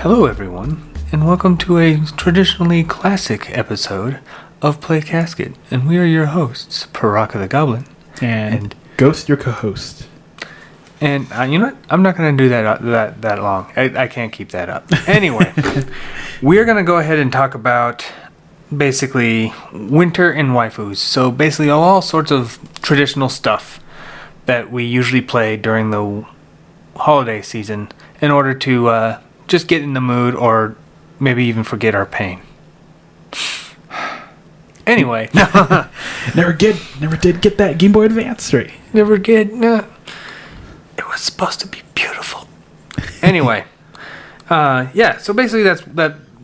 Hello everyone, and welcome to a traditionally classic episode of Play Casket. And we are your hosts, Paraka the Goblin. And Ghost, your co-host. And you know what? I'm not going to do that long. I can't keep that up. Anyway, we're going to go ahead and talk about basically winter and waifus. So basically all sorts of traditional stuff that we usually play during the holiday season in order to just get in the mood or maybe even forget our pain. Anyway. Never did get that Game Boy Advance right. Never did. No. It was supposed to be beautiful. Anyway. So basically that's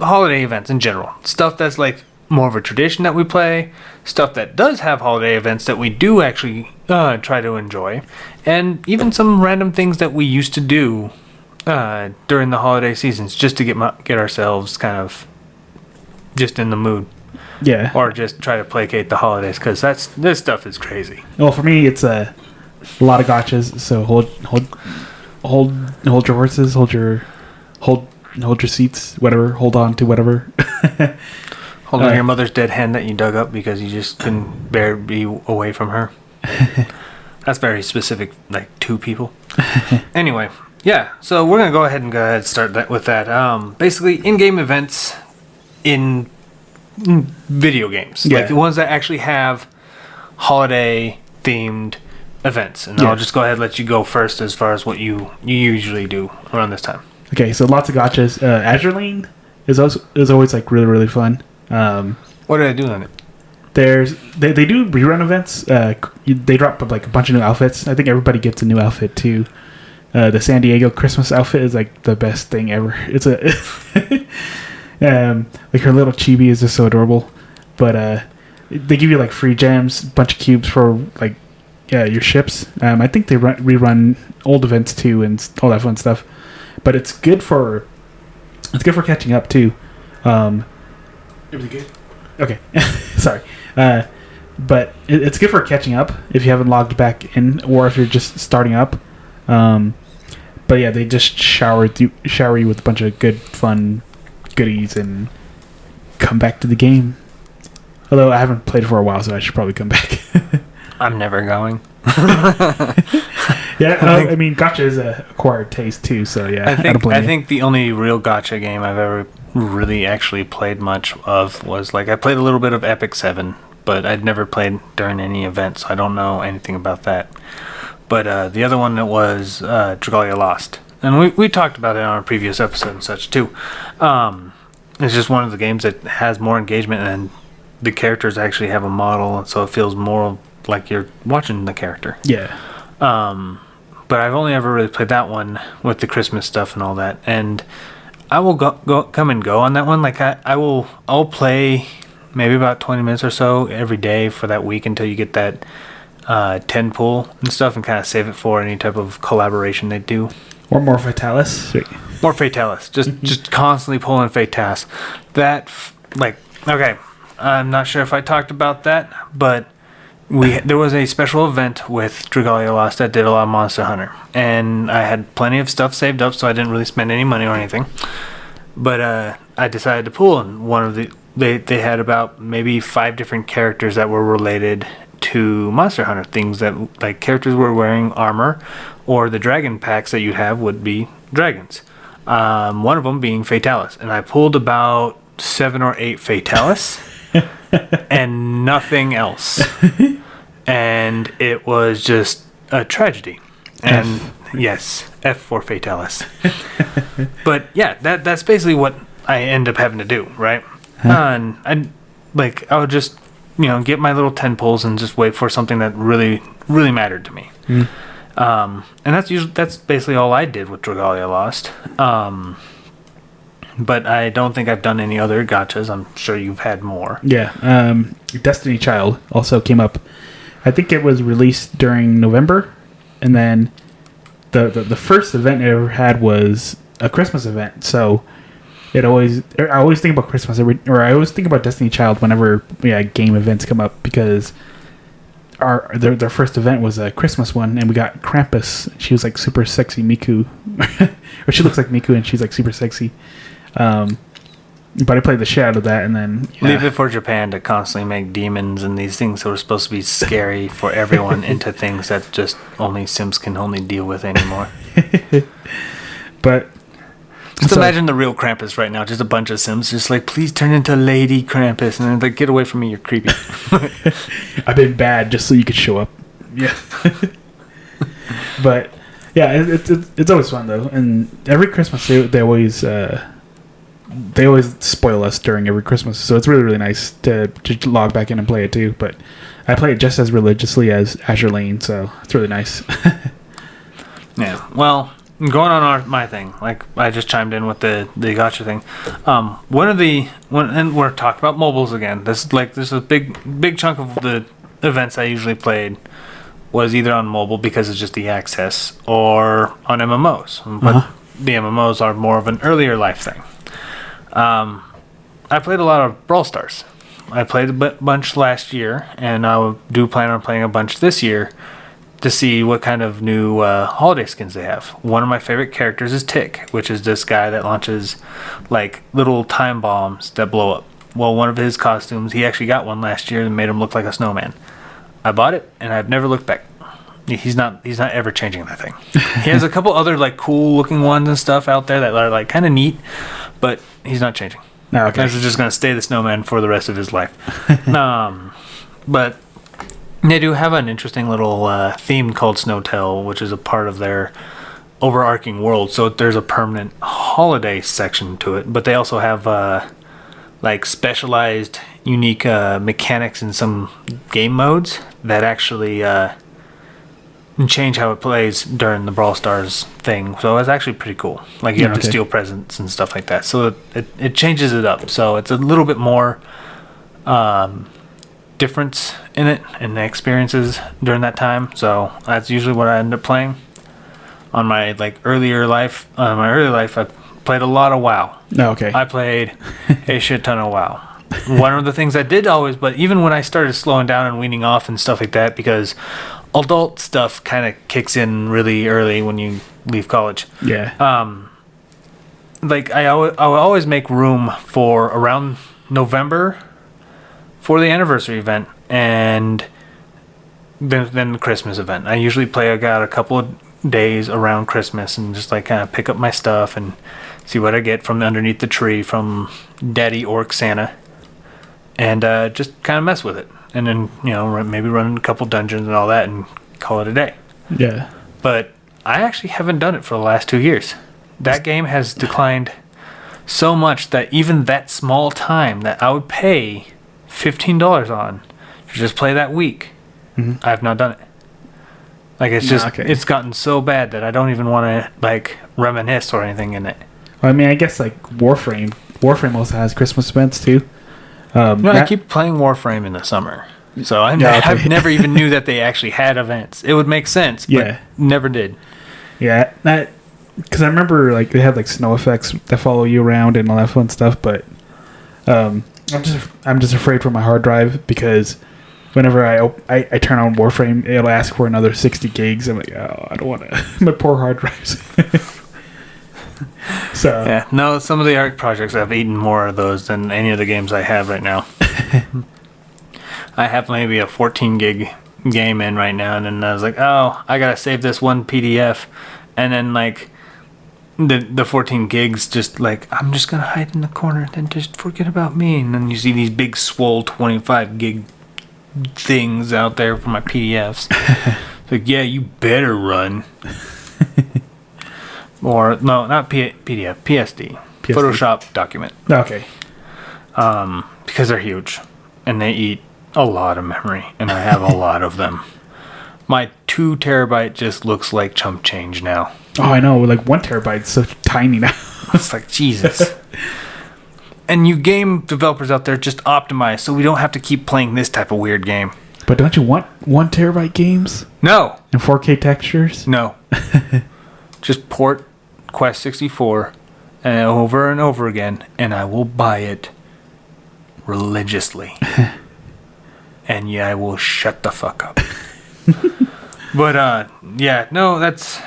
holiday events in general. Stuff that's like more of a tradition that we play. Stuff that does have holiday events that we do actually try to enjoy. And even some random things that we used to do during the holiday seasons just to get ourselves kind of just in the mood. Yeah. Or just try to placate the holidays, because this stuff is crazy. Well, for me, it's a lot of gotchas. So hold your horses, hold your seats, whatever. Hold on to whatever. Hold on to your mother's dead hen that you dug up because you just couldn't bear to be away from her. That's very specific, like 2 people. Anyway. Yeah, so we're going to go ahead and start with that. Basically, in-game events in video games. Yeah. Like the ones that actually have holiday-themed events. And I'll just go ahead and let you go first as far as what you usually do around this time. Okay, so lots of gotchas. Azure Lane is always like really, really fun. What did I do on it? They do rerun events. They drop like a bunch of new outfits. I think everybody gets a new outfit too. The San Diego Christmas outfit is like the best thing ever. It's like her little chibi is just so adorable. But they give you like free gems, a bunch of cubes for like your ships. I think they rerun old events too and all that fun stuff. But it's good for catching up too. Everything good? Okay, sorry. But it's good for catching up if you haven't logged back in or if you're just starting up. But yeah, they just shower you with a bunch of good, fun goodies and come back to the game. Although I haven't played it for a while, so I should probably come back. I'm never going. Yeah, I mean, gacha is a acquired taste too, so yeah. I think the only real gacha game I've ever really actually played much of was like I played a little bit of Epic 7, but I'd never played during any event, so I don't know anything about that. But the other one that was Dragalia Lost. And we talked about it on a previous episode and such too. It's just one of the games that has more engagement and the characters actually have a model, so it feels more like you're watching the character. Yeah. But I've only ever really played that one with the Christmas stuff and all that. And I will come and go on that one. Like I'll play maybe about 20 minutes or so every day for that week until you get that 10 pull and stuff and kind of save it for any type of collaboration they do. Or more Fatalis. More Fatalis. Just constantly pulling Fatalis. That, okay, I'm not sure if I talked about that, but there was a special event with Dragalia Lost that did a lot of Monster Hunter. And I had plenty of stuff saved up, so I didn't really spend any money or anything. But I decided to pull, and one of they had about maybe 5 different characters that were related to Monster Hunter, things that like characters were wearing armor, or the dragon packs that you'd have would be dragons. One of them being Fatalis, and I pulled about 7 or 8 Fatalis and nothing else, and it was just a tragedy. And yes, F for Fatalis. But yeah, that's basically what I end up having to do, right? And I would just get my little 10 pulls and just wait for something that really, really mattered to me. And that's basically all I did with Dragalia Lost. But I don't think I've done any other gachas. I'm sure you've had more. Yeah. Destiny Child also came up. I think it was released during November, and then the first event I ever had was a Christmas event. So I always think about Christmas I always think about Destiny Child whenever game events come up, because their first event was a Christmas one, and we got Krampus. She was like super sexy Miku, or she looks like Miku, and she's like super sexy. But I played the shit out of that, and then leave it for Japan to constantly make demons and these things that were supposed to be scary for everyone into things that just only Sims can only deal with anymore. But just imagine the real Krampus right now, just a bunch of Sims, just like, please turn into Lady Krampus, and then like, get away from me, you're creepy. I've been bad just so you could show up. Yeah. But yeah, it's always fun though, and every Christmas they always spoil us during every Christmas, so it's really, really nice to log back in and play it too. But I play it just as religiously as Azure Lane, so it's really nice. Yeah, well, going on my thing, like I just chimed in with the gotcha thing. And we're talking about mobiles again. This is a big chunk of the events I usually played was either on mobile because it's just the access, or on MMOs. But the MMOs are more of an earlier life thing. I played a lot of Brawl Stars. I played a bunch last year, and I do plan on playing a bunch this year to see what kind of new holiday skins they have. One of my favorite characters is Tick, which is this guy that launches like little time bombs that blow up. Well, one of his costumes, he actually got one last year and made him look like a snowman. I bought it, and I've never looked back. He's not ever changing that thing. He has a couple other like cool looking ones and stuff out there that are like kind of neat, but he's not changing. No, okay. He's just gonna stay the snowman for the rest of his life. But they do have an interesting little theme called Snowtell, which is a part of their overarching world. So there's a permanent holiday section to it, but they also have like specialized, unique mechanics in some game modes that actually change how it plays during the Brawl Stars thing. So it's actually pretty cool. Like you have to steal presents and stuff like that. So it changes it up. So it's a little bit more difference in it and the experiences during that time. So that's usually what I end up playing. On my early life, I played a lot of WoW. Oh, okay. I played a shit ton of WoW. One of the things I did always, but even when I started slowing down and weaning off and stuff like that, because adult stuff kind of kicks in really early when you leave college. Yeah. I will always make room for around November for the anniversary event and then the Christmas event. I usually I got a couple of days around Christmas and just kind of pick up my stuff and see what I get from underneath the tree from Daddy Orc Santa, and just kind of mess with it, and then maybe run a couple dungeons and all that and call it a day. Yeah. But I actually haven't done it for the last 2 years. That game has declined so much that even that small time that I would pay $15 on to just play that week, I have not done it. It's gotten so bad that I don't even want to reminisce or anything in it. Well, I mean, I guess Warframe also has Christmas events too. I keep playing Warframe in the summer, so I never even knew that they actually had events. It would make sense, but never did. Yeah, because I remember they had snow effects that follow you around and all that fun stuff. But I'm just afraid for my hard drive, because whenever I turn on Warframe, it'll ask for another 60 gigs. I'm like, oh, I don't want to. My poor hard drives. So yeah, no, some of the art projects have eaten more of those than any of the games I have right now. I have maybe a 14 gig game in right now, and then I was like, oh, I gotta save this one PDF, and then the 14 gigs just I'm just gonna hide in the corner, then just forget about me, and then you see these big swole 25 gig things out there for my PDFs. It's yeah, you better run. Or no, not PDF, PSD, Photoshop document. Okay. Because they're huge and they eat a lot of memory, and I have a lot of them. My 2 terabyte just looks like chump change now. Oh, I know. 1 terabyte's so tiny now. It's Jesus. And you game developers out there, just optimize so we don't have to keep playing this type of weird game. But don't you want 1 terabyte games? No. And 4K textures? No. Just port Quest 64 over and over again, and I will buy it religiously. And I will shut the fuck up. Yeah, no, that's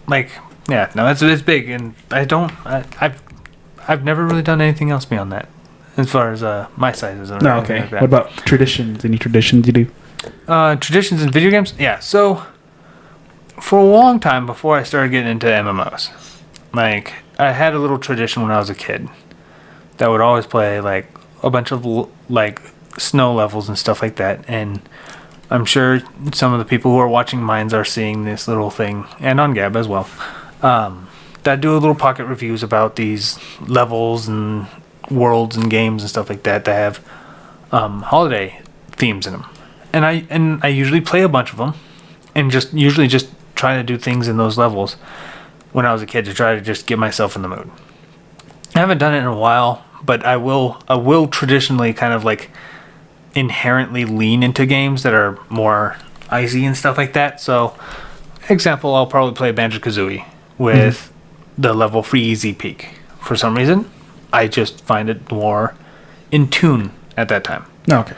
like, yeah, no, it's big, and I've never really done anything else beyond that, as far as my sizes. Or No, anything okay. like that. What about traditions? Any traditions you do? Traditions in video games? Yeah, so for a long time before I started getting into MMOs, like I had a little tradition when I was a kid that would always play like a bunch of like snow levels and stuff like that, and I'm sure some of the people who are watching Minds are seeing this little thing, and on Gab as well. That do a little pocket reviews about these levels and worlds and games and stuff like that that have holiday themes in them, and I usually play a bunch of them, and usually just try to do things in those levels when I was a kid to try to just get myself in the mood. I haven't done it in a while, but I will traditionally kind of like inherently lean into games that are more icy and stuff like that. So, example, I'll probably play Banjo-Kazooie with the level Free Easy Peak. For some reason, I just find it more in tune at that time. Okay.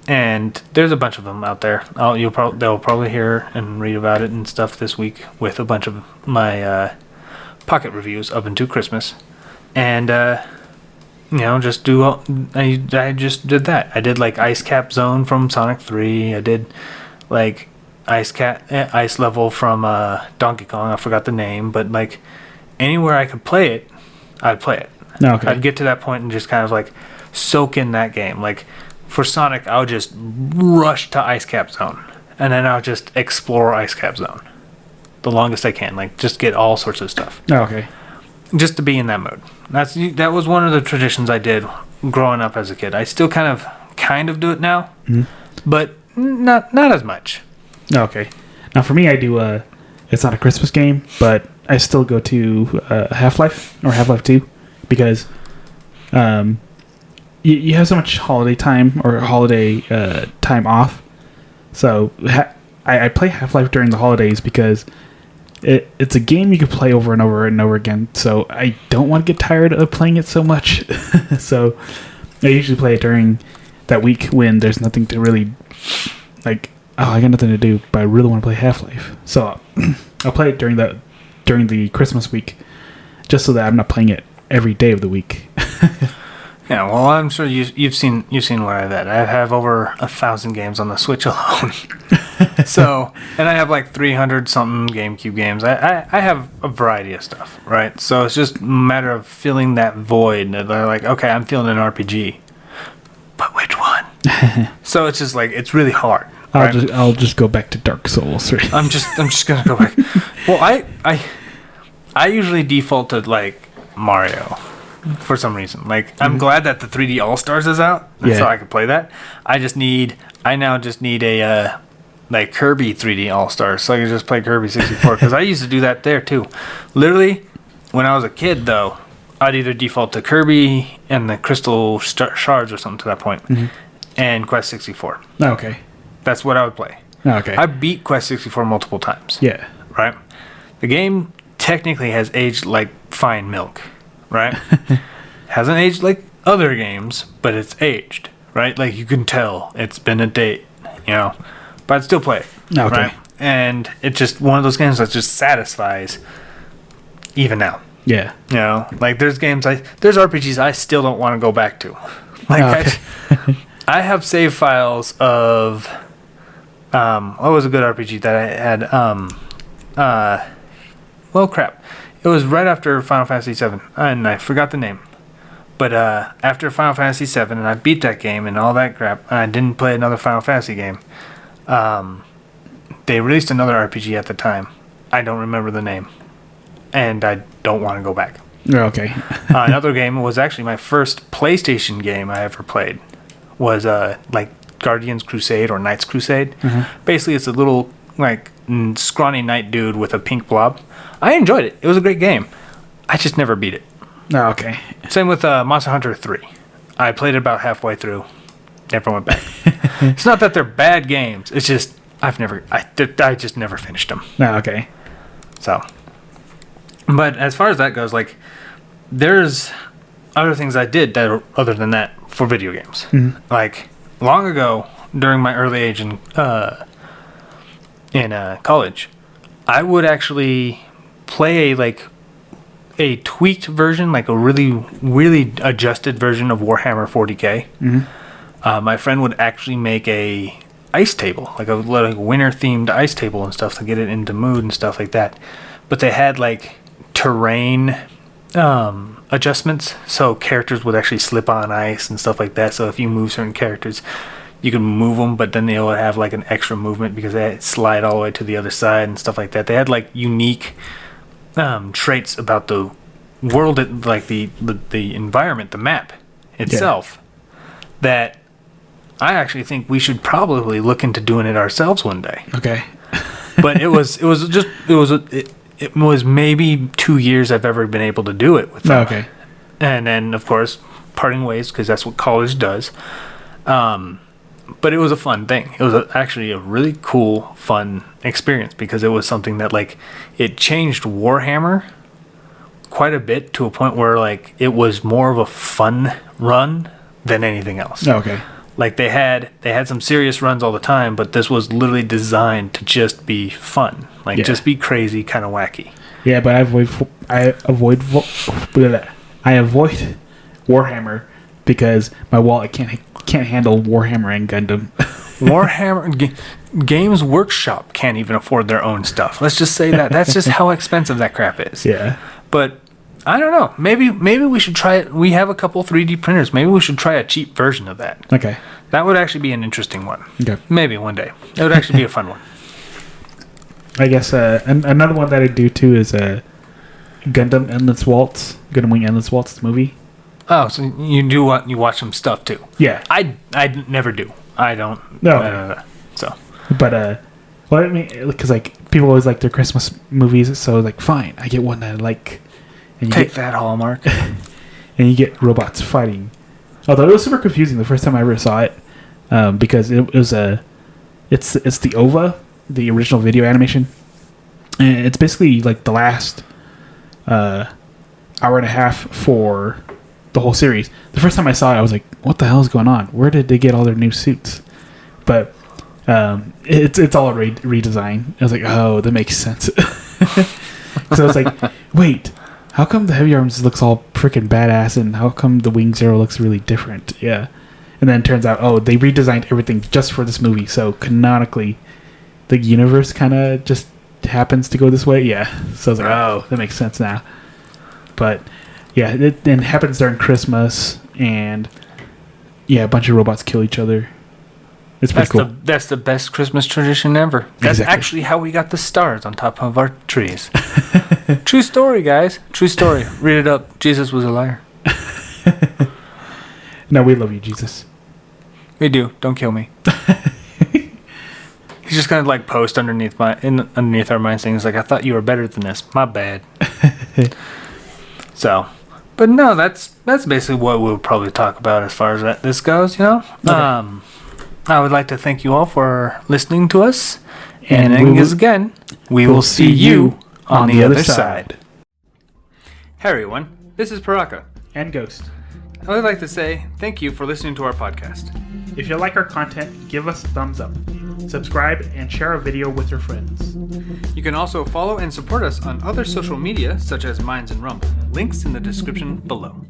And there's a bunch of them out there. They'll probably hear and read about it and stuff this week with a bunch of my pocket reviews up into Christmas. And just I just did that. I did like Ice Cap Zone from Sonic 3. I did like ice level from Donkey Kong. I forgot the name, but like anywhere I could play it, I'd play it. Okay. I'd get to that point and just kind of like soak in that game. Like for Sonic, I would just rush to Ice Cap Zone, and then I would just explore Ice Cap Zone the longest I can. Like just get all sorts of stuff. Okay. Just to be in that mood. That was one of the traditions I did growing up as a kid. I still kind of do it now, but not as much. Okay. Now for me, I do. It's not a Christmas game, but I still go to Half-Life or Half-Life 2 because you have so much holiday time or holiday time off. So I play Half-Life during the holidays because it's a game you can play over and over and over again. So I don't want to get tired of playing it so much. So I usually play it during that week when there's nothing to really like. Oh, I got nothing to do, but I really want to play Half-Life. So I'll play it during the Christmas week, just so that I'm not playing it every day of the week. Yeah, well, I'm sure you've seen where I'm at. I have over 1,000 games on the Switch alone. So, and I have like 300 something GameCube games. I have a variety of stuff, right? So it's just a matter of filling that void. They're like, okay, I'm feeling an RPG, but which one? So it's just like it's really hard. Right? I'll just go back to Dark Souls. Right? I'm just gonna go back. Well, I usually default to like Mario for some reason. Like I'm glad that the 3D All Stars is out, so I can play that. I now just need a like Kirby 3D All Stars, so I can just play Kirby 64 because I used to do that there too. Literally, when I was a kid though, I'd either default to Kirby and the Crystal Shards or something to that point, and Quest 64. Okay. That's what I would play. Okay. I beat Quest 64 multiple times. Yeah. Right? The game technically has aged like fine milk, right? Hasn't aged like other games, but it's aged, right? Like you can tell it's been a date, but I'd still play it. Okay. Right? And it's just one of those games that just satisfies even now. Yeah. Like there's RPGs I still don't want to go back to. Like I have save files of what was a good RPG that I had? Well, crap. It was right after Final Fantasy VII, and I forgot the name. But after Final Fantasy VII, and I beat that game and all that crap, and I didn't play another Final Fantasy game. They released another RPG at the time. I don't remember the name, and I don't want to go back. Okay. Another game was actually my first PlayStation game I ever played. Was like Guardians Crusade or Knights Crusade. Basically, it's a little like scrawny knight dude with a pink blob. I enjoyed it. It was a great game. I just never beat it. Okay. Same with Monster Hunter 3. I played it about halfway through. Never went back. It's not that they're bad games. It's just I just never finished them. Okay. So, but as far as that goes, like there's other things I did that are other than that for video games. Like long ago, during my early age in in college, I would actually play a tweaked version, like a really adjusted version of Warhammer 40K. My friend would actually make a ice table, like a winter themed ice table and stuff to get it into mood and stuff like that. But they had like terrain adjustments, so characters would actually slip on ice and stuff like that. So if you move certain characters, you can move them, but then they would have like an extra movement because they slide all the way to the other side and stuff like that. They had like unique traits about the world, like the environment, the map itself, that I actually think we should probably look into doing it ourselves one day. Okay. But it was maybe 2 years I've ever been able to do it with them. Okay. And then of course parting ways because that's what college does. But it was a fun thing. It was actually a really cool, fun experience because it was something that like it changed Warhammer quite a bit to a point where like it was more of a fun run than anything else. Okay. Like they had some serious runs all the time, but this was literally designed to just be fun, like just be crazy, kind of wacky. Yeah, but I avoid Warhammer because my wallet can't handle Warhammer and Gundam. Games Workshop can't even afford their own stuff. Let's just say that. That's just how expensive that crap is. Yeah. But I don't know. Maybe we should try it. We have a couple 3D printers. Maybe we should try a cheap version of that. Okay. That would actually be an interesting one. Okay. Maybe one day. It would actually be a fun one. I guess another one that I do too is Gundam Endless Waltz. Gundam Wing Endless Waltz, the movie. Oh, so you watch some stuff too? Yeah. I never do. I don't. No. So. But well, I mean, because like people always like their Christmas movies, so like fine, I get one that I like. And you Take that, Hallmark. And you get robots fighting. Although it was super confusing the first time I ever saw it, because it was it's the OVA, the original video animation, and it's basically like the last hour and a half for the whole series. The first time I saw it, I was like, "What the hell is going on? Where did they get all their new suits?" But it's all a redesign. I was like, "Oh, that makes sense." So I was like, "Wait, how come the Heavy Arms looks all freaking badass, and how come the Wing Zero looks really different?" Yeah, and then it turns out, oh, they redesigned everything just for this movie. So canonically, the universe kind of just happens to go this way. Yeah, so I was like, oh, that makes sense now. But yeah, it then happens during Christmas, and yeah, a bunch of robots kill each other. It's pretty cool. That's the best Christmas tradition ever. That's Exactly. actually how we got the stars on top of our trees. True story, guys. True story. Read it up. Jesus was a liar. No, we love you, Jesus. We do. Don't kill me. He's just gonna like post underneath our minds things like, I thought you were better than this. My bad. So, but no, that's basically what we'll probably talk about as far as this goes. You know. Okay. I would like to thank you all for listening to us. And And again, we will see you on the other side. Hey everyone, this is Paraka. And Ghost. I would like to say thank you for listening to our podcast. If you like our content, give us a thumbs up. Subscribe and share our video with your friends. You can also follow and support us on other social media such as Minds and Rumble. Links in the description below.